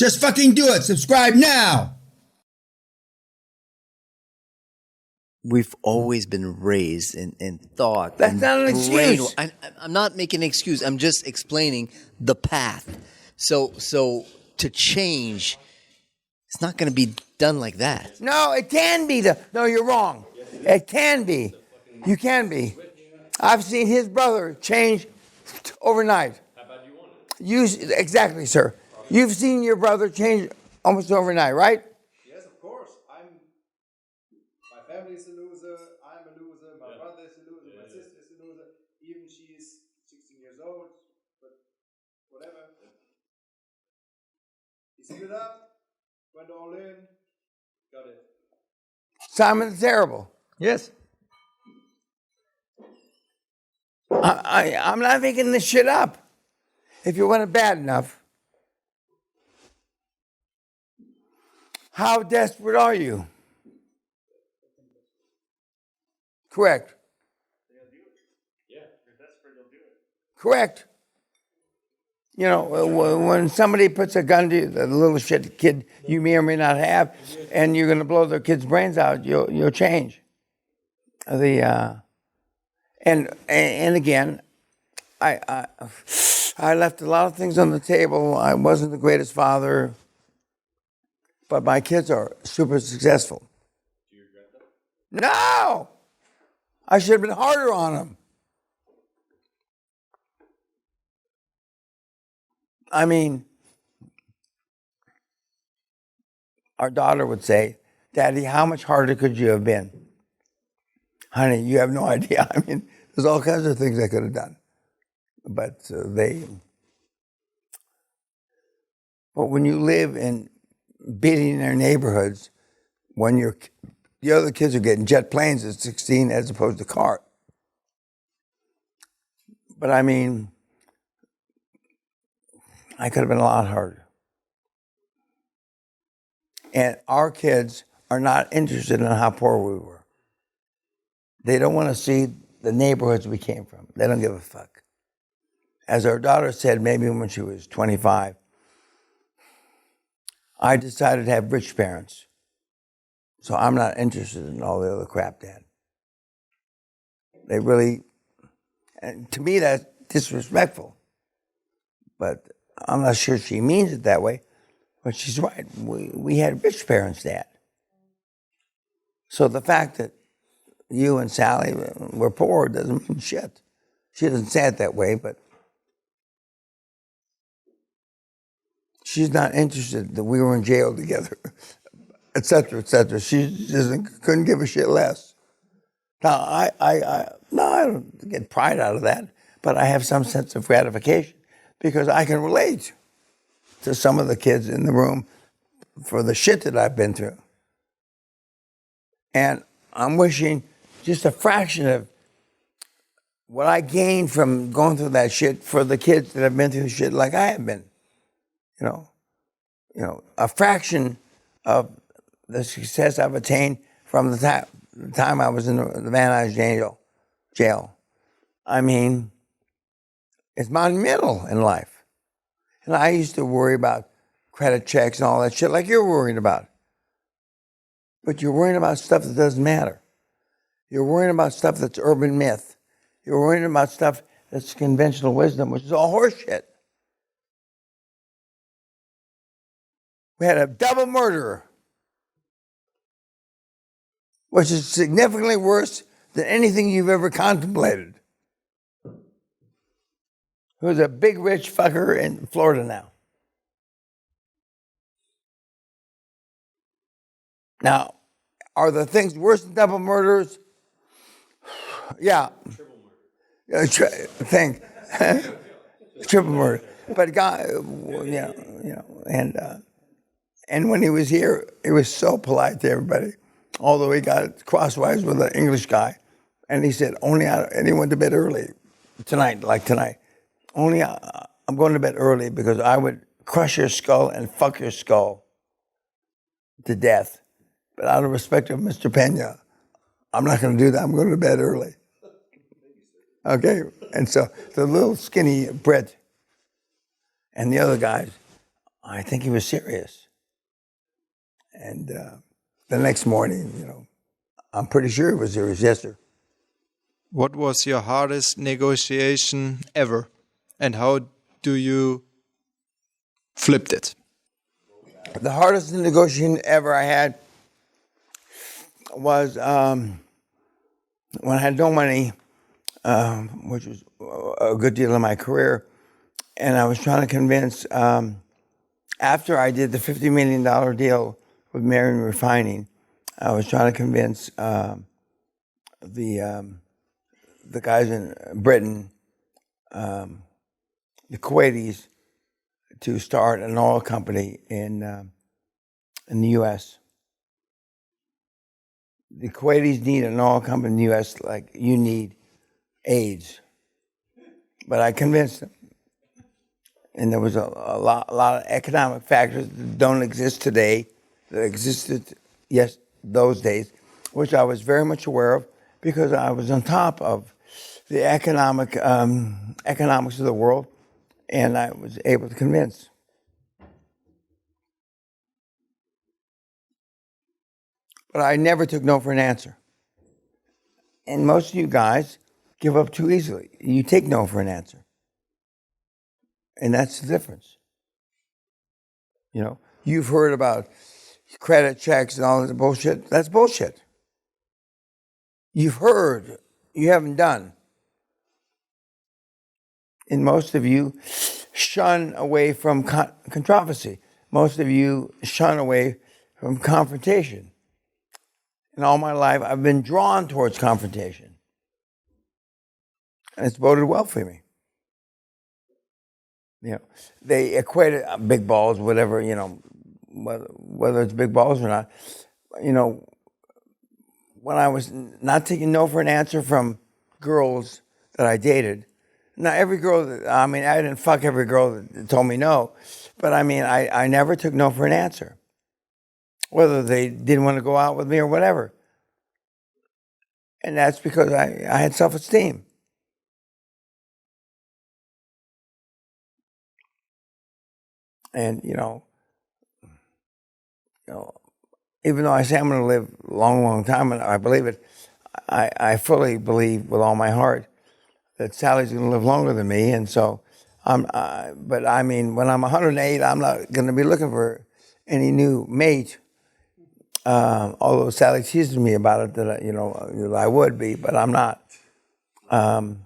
Just fucking do it. Subscribe now. We've always been raised in thought. That's not an excuse. I'm not making an excuse. I'm just explaining the path. So to change, it's not going to be done like that. No, it can be. No, you're wrong. It can be. You can be. I've seen his brother change overnight. How bad you want it? Exactly, sir. You've seen your brother change almost overnight, right? Yes, of course. My family is a loser. I'm a loser. My brother is a loser. My sister is a loser. Even she is 16 years old. But whatever. He stood up, went all in, got it. Simon's terrible. Yes. I'm not making this shit up. If you want it bad enough, how desperate are you? Correct. They'll do it. Yeah, if you're desperate, they'll do it. Correct. You know, when somebody puts a gun to you, the little shit kid you may or may not have, and you're going to blow their kid's brains out, you'll change. And again, I left a lot of things on the table. I wasn't the greatest father, but my kids are super successful. Do you regret that? No! I should have been harder on them. I mean, our daughter would say, Daddy, how much harder could you have been? Honey, you have no idea. I mean, there's all kinds of things I could have done. But when you live in billionaire neighborhoods, when the other kids are getting jet planes at 16 as opposed to cars. But I mean, I could have been a lot harder. And our kids are not interested in how poor we were. They don't want to see the neighborhoods we came from. They don't give a fuck. As our daughter said, maybe when she was 25, I decided to have rich parents. So I'm not interested in all the other crap, Dad. They really, and to me that's disrespectful. But I'm not sure she means it that way. But she's right. We had rich parents, Dad. So the fact that you and Sally were poor doesn't mean shit. She doesn't say it that way, but she's not interested that we were in jail together, et cetera, et cetera. She couldn't give a shit less. Now, I don't get pride out of that, but I have some sense of gratification because I can relate to some of the kids in the room for the shit that I've been through. And I'm wishing just a fraction of what I gained from going through that shit for the kids that have been through shit like I have been. You know, a fraction of the success I've attained from the time I was in the Van Nuys jail. I mean, it's monumental in life. And I used to worry about credit checks and all that shit like you're worrying about. But you're worrying about stuff that doesn't matter. You're worrying about stuff that's urban myth. You're worrying about stuff that's conventional wisdom, which is all horseshit. We had a double murderer, which is significantly worse than anything you've ever contemplated. Who's a big rich fucker in Florida now. Now, are the things worse than double murders? Yeah. Triple murder. Triple murder. But God, and when he was here, he was so polite to everybody, although he got crosswise with an English guy. And he said, and he went to bed early tonight. I'm going to bed early because I would crush your skull and fuck your skull to death. But out of respect of Mr. Peña, I'm not going to do that. I'm going to bed early. Okay? And so the little skinny Brit and the other guys, I think he was serious. And the next morning, you know, I'm pretty sure he was serious. Yes, sir. What was your hardest negotiation ever? And how do you flipped it? The hardest negotiation ever I had was when I had no money, which was a good deal of my career, and I was trying to convince, after I did the $50 million deal with Marion Refining, I was trying to convince the guys in Britain, the Kuwaitis, to start an oil company in the U.S. The Kuwaitis need an oil company in the U.S. like you need AIDS. But I convinced them. And there was a lot of economic factors that don't exist today, that existed, yes, those days, which I was very much aware of because I was on top of the economics of the world, and I was able to convince. But I never took no for an answer. And most of you guys give up too easily. You take no for an answer. And that's the difference. You know, you've heard about credit checks and all this bullshit. That's bullshit. You've heard, you haven't done. And most of you shun away from controversy. Most of you shun away from confrontation. And all my life, I've been drawn towards confrontation. And it's boded well for me. You know, they equated big balls, whatever, you know, whether it's big balls or not. You know, when I was not taking no for an answer from girls that I dated, now every girl, I didn't fuck every girl that told me no, but I never took no for an answer. Whether they didn't want to go out with me or whatever. And that's because I had self-esteem. And, you know, even though I say I'm going to live a long, long time, and I believe it, I fully believe with all my heart that Sally's going to live longer than me. And so, when I'm 108, I'm not going to be looking for any new mate. Although Sally teases me about it, that I would be, but I'm not. But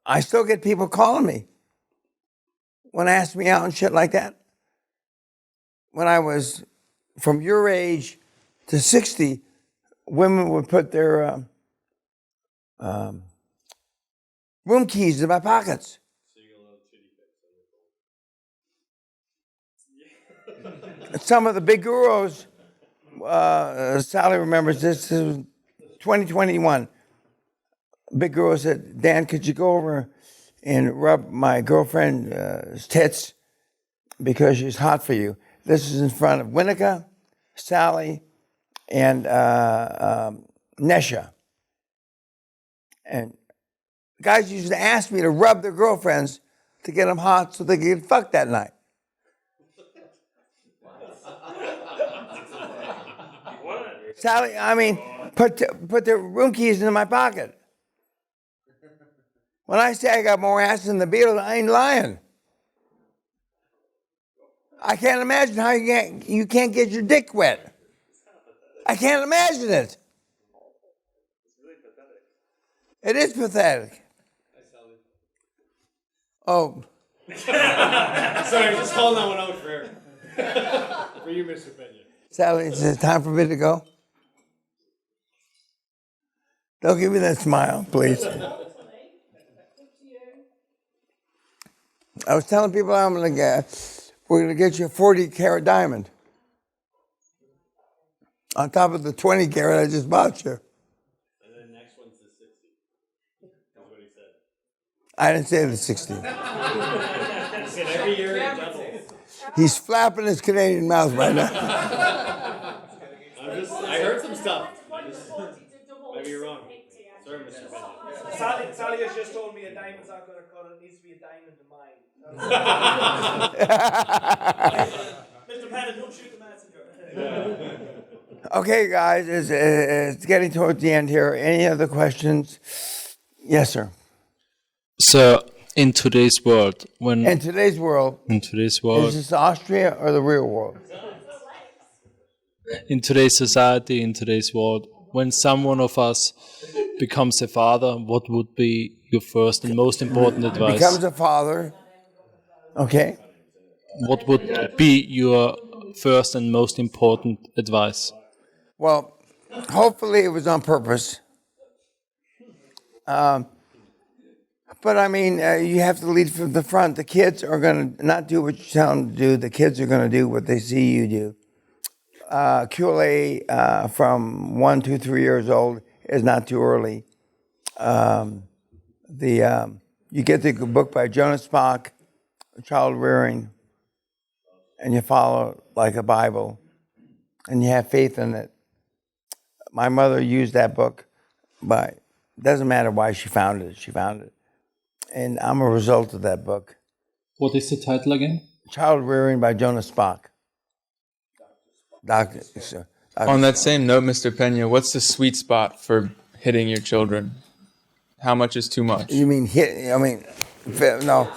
I still get people calling me when they ask me out and shit like that. When I was from your age to 60, women would put their room keys in my pockets. Some of the big gurus, Sally remembers this is 2021. Big guru said, Dan, could you go over and rub my girlfriend's tits because she's hot for you? This is in front of Winnica, Sally, and Nesha. And guys used to ask me to rub their girlfriends to get them hot so they could get fucked that night. Sally, put their room keys in my pocket. When I say I got more ass than the Beatles, I ain't lying. I can't imagine how you can't get your dick wet. I can't imagine it. It's really pathetic. It is pathetic. Oh. Sorry, just calling that one out for you, Mr. Peña. Sally, is it time for me to go? Don't give me that smile, please. I was telling people we're going to get you a 40-carat diamond on top of the 20-carat I just bought you. And then the next one's the 60. That's what he said. I didn't say the 60. He said every year it doubles. He's flapping his Canadian mouth right now. I heard some stuff. Maybe you're wrong. Sorry, Mr. Peña. Sally has just told me a diamond's not going to cut it. It needs to be a diamond in mine. Mr. Patton, don't shoot the messenger. Okay, guys, it's getting towards the end here. Any other questions? Yes, sir. So, in today's world, In today's world, is this Austria or the real world? in today's society, in today's world, when someone of us becomes a father, what would be your first and most important advice? Becomes a father. Okay. What would be your first and most important advice? Well, hopefully it was on purpose. But I mean, you have to lead from the front. The kids are going to not do what you tell them to do. The kids are going to do what they see you do. QLA from 1 to 3 years old is not too early. You get the book by Jonas Spock, Child Rearing, and you follow like a Bible, and you have faith in it. My mother used that book, but it doesn't matter why she found it. She found it. And I'm a result of that book. What is the title again? Child Rearing by Jonas Spock. Doctor. On that same note, Mr. Peña, what's the sweet spot for hitting your children? How much is too much? You mean hit? I mean, no.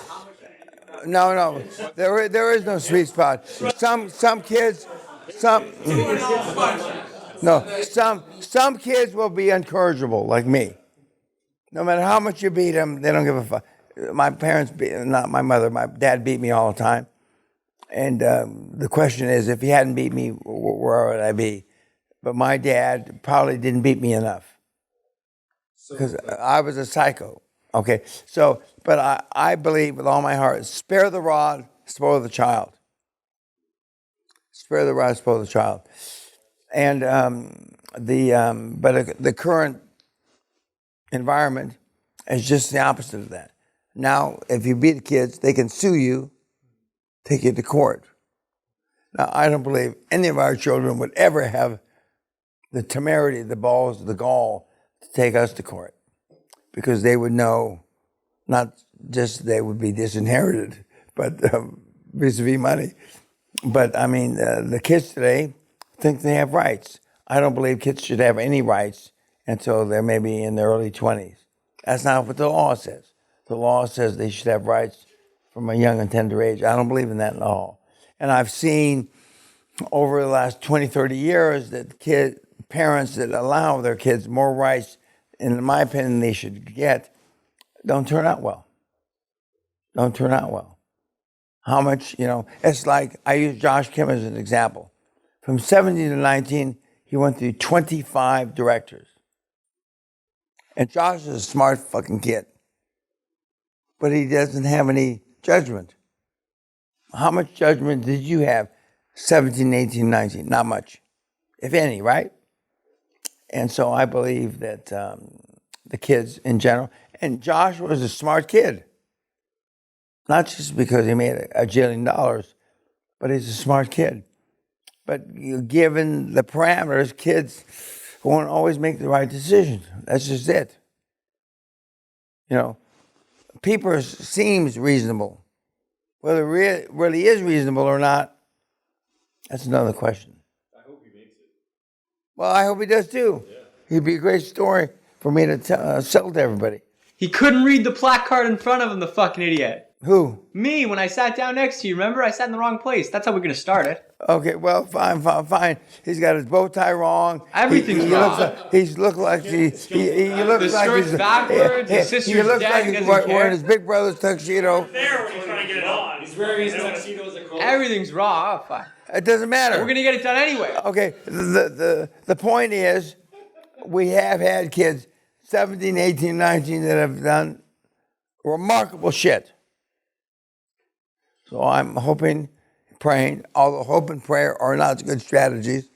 No. There is no sweet spot. Some kids kids will be incorrigible, like me. No matter how much you beat them, they don't give a fuck. My parents, not my mother, my dad beat me all the time. And the question is, if he hadn't beat me, where would I be? But my dad probably didn't beat me enough. Because I was a psycho. Okay, so, but I believe with all my heart, spare the rod, spoil the child. Spare the rod, spoil the child. And the current environment is just the opposite of that. Now, if you beat the kids, they can sue you, take you to court. Now, I don't believe any of our children would ever have the temerity, the balls, the gall to take us to court, because they would know, not just they would be disinherited, but vis-a-vis money. But I mean, the kids today think they have rights. I don't believe kids should have any rights until they're maybe in their early 20s. That's not what the law says. The law says they should have rights from a young and tender age. I don't believe in that at all. And I've seen over the last 20, 30 years that parents that allow their kids more rights, in my opinion, they should get, don't turn out well. Don't turn out well. How much, it's like, I use Josh Kim as an example. From 17 to 19, he went through 25 directors. And Josh is a smart fucking kid. But he doesn't have any judgment. How much judgment did you have 17, 18, 19? Not much, if any, right? And so I believe that the kids in general, and Josh was a smart kid. Not just because he made $1 jillion, but he's a smart kid. But given the parameters, kids won't always make the right decision. That's just it. People seems reasonable. Whether it really is reasonable or not, that's another question. I hope he makes it. Well, I hope he does too. Yeah. He'd be a great story for me to sell to everybody. He couldn't read the placard in front of him, the fucking idiot. Who? Me, when I sat down next to you. Remember? I sat in the wrong place. That's how we're going to start it. Okay, well, fine. He's got his bow tie wrong. Everything's wrong. He looks like he looks like skirt's he's backwards. His sister's he looks dead, like he he's doesn't care. wearing his big brother's tuxedo. There when he's trying to get it on. He's wearing his tuxedo as a coat. Everything's wrong. Oh, fine. It doesn't matter. We're going to get it done anyway. Okay, the point is, we have had kids 17, 18, 19 that have done remarkable shit. So I'm hoping, praying, although hope and prayer are not good strategies,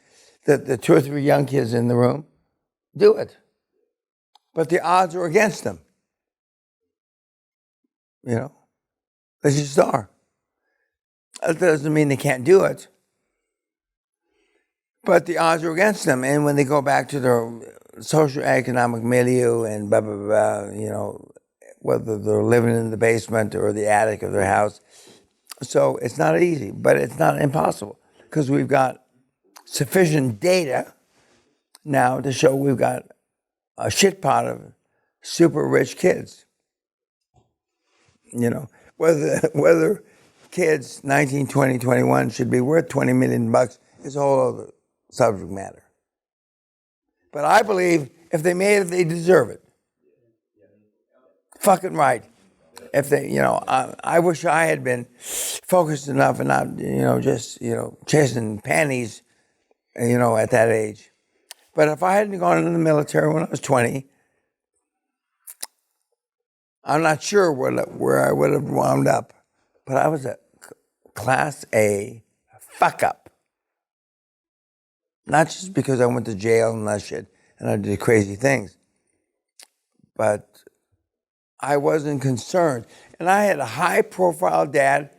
that the 2 or 3 young kids in the room do it. But the odds are against them. They just are. That doesn't mean they can't do it. But the odds are against them. And when they go back to their social economic milieu and blah, blah, blah, whether they're living in the basement or the attic of their house. So it's not easy, but it's not impossible because we've got sufficient data now to show we've got a shit pot of super rich kids. You know, whether kids 19, 20, 21 should be worth $20 million is a whole other subject matter. But I believe if they made it, they deserve it. Fucking right. If they, you know, I wish I had been focused enough and not, you know, just, you know, chasing panties, you know, at that age. But if I hadn't gone into the military when I was 20, I'm not sure where I would have wound up. But I was a Class A fuck up. Not just because I went to jail and that shit and I did crazy things, but I wasn't concerned. And I had a high-profile dad,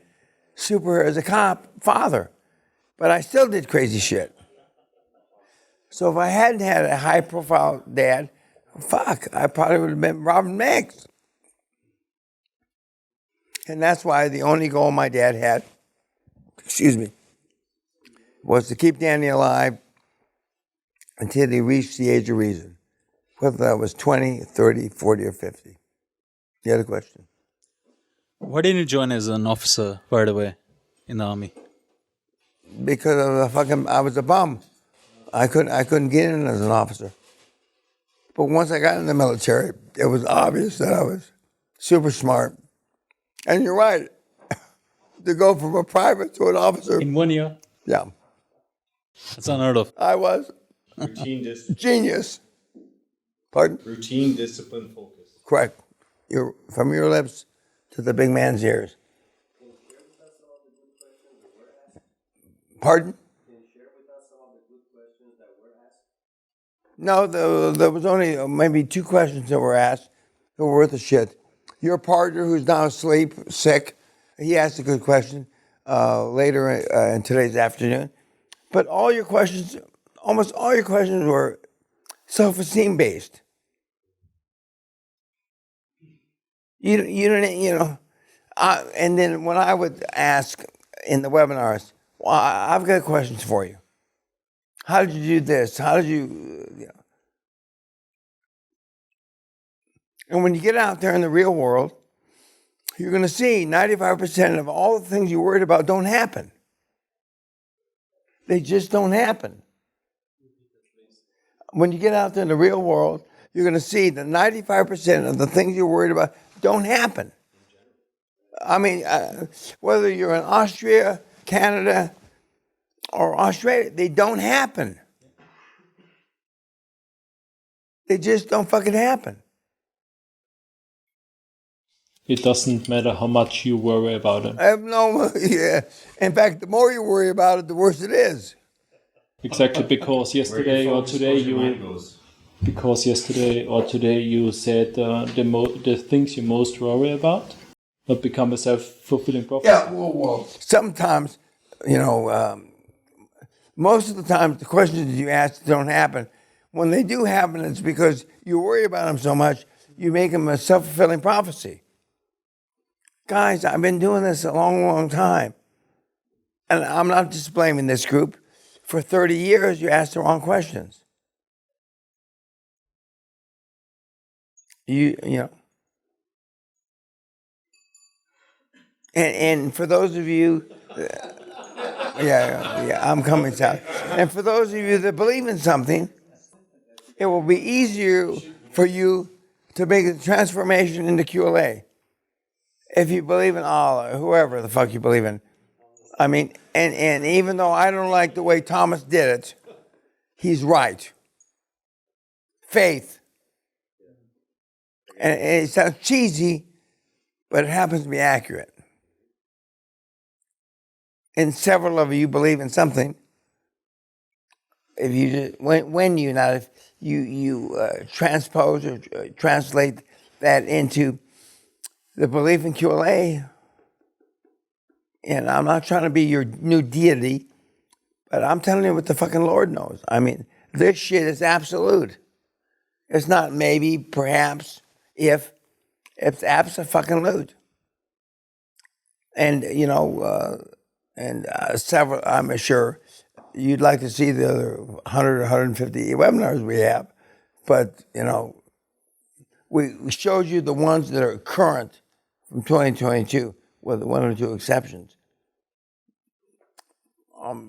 super as a cop, father, but I still did crazy shit. So if I hadn't had a high-profile dad, fuck, I probably would have been robbing banks. And that's why the only goal my dad had, was to keep Danny alive until he reached the age of reason, whether that was 20, 30, 40, or 50. The other question? Why didn't you join as an officer right away in the army? Because I was a bum. I couldn't get in as an officer. But once I got in the military, it was obvious that I was super smart. And you're right. To go from a private to an officer. In 1 year? Yeah. That's unheard of. I was. Routine discipline. Genius. Pardon? Routine discipline focus. Correct. From your lips to the big man's ears. Pardon? Can you share with us some of the good questions that were asked? No, there was only maybe 2 questions that were asked that were worth a shit. Your partner, who's now asleep, sick, he asked a good question later in today's afternoon. But all your questions, almost all your questions were self-esteem based. You don't, you know. And then when I would ask in the webinars, well, I've got questions for you. How did you do this? How did you, you know? And when you get out there in the real world, you're going to see 95% of all the things you're worried about don't happen. They just don't happen. When you get out there in the real world, you're going to see that 95% of the things you're worried about don't happen. I mean, whether you're in Austria, Canada, or Australia, they don't happen. They just don't fucking happen. It doesn't matter how much you worry about it. I have no, yeah. In fact, the more you worry about it, the worse it is. Exactly, because yesterday or today you said the things you most worry about not become a self-fulfilling prophecy. Yeah, well, sometimes, you know, most of the time the questions you ask don't happen. When they do happen, it's because you worry about them so much, you make them a self-fulfilling prophecy. Guys, I've been doing this a long, long time. And I'm not just blaming this group. For 30 years, you asked the wrong questions. You know. And for those of you, yeah, I'm coming south. And for those of you that believe in something, it will be easier for you to make the transformation into QLA. If you believe in Allah, or whoever the fuck you believe in. I mean, and even though I don't like the way Thomas did it, he's right. Faith. And it sounds cheesy, but it happens to be accurate. And several of you believe in something. If you just, when you not if you transpose or translate that into the belief in QLA, and I'm not trying to be your new deity, but I'm telling you what the fucking Lord knows. I mean, this shit is absolute. It's not maybe, perhaps, if. It's abso-fucking-lute. And, you know, several, I'm sure you'd like to see the other 100 or 150 webinars we have. But, you know, we showed you the ones that are current from 2022 with one or two exceptions.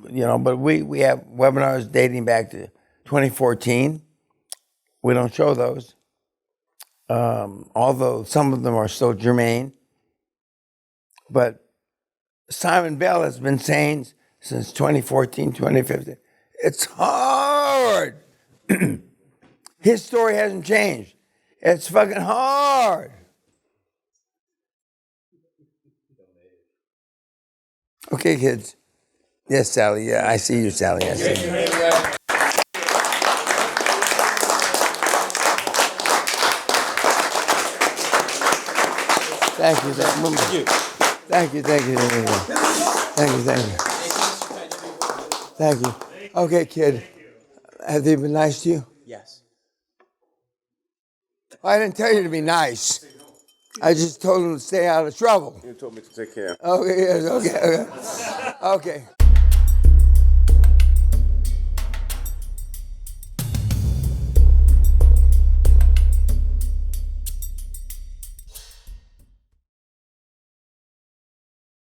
You know, but we have webinars dating back to 2014. We don't show those, although some of them are still germane. But Simon Bell has been saying since 2014, 2015, it's hard. His story hasn't changed. It's fucking hard. Okay, kids. Yes, Sally. Yeah, I see you, Sally. I see you. Thank you. Thank you. Thank you. Okay, kid. Have they been nice to you? Yes. I didn't tell you to be nice. I just told them to stay out of trouble. You told me to take care. Okay, yes, okay.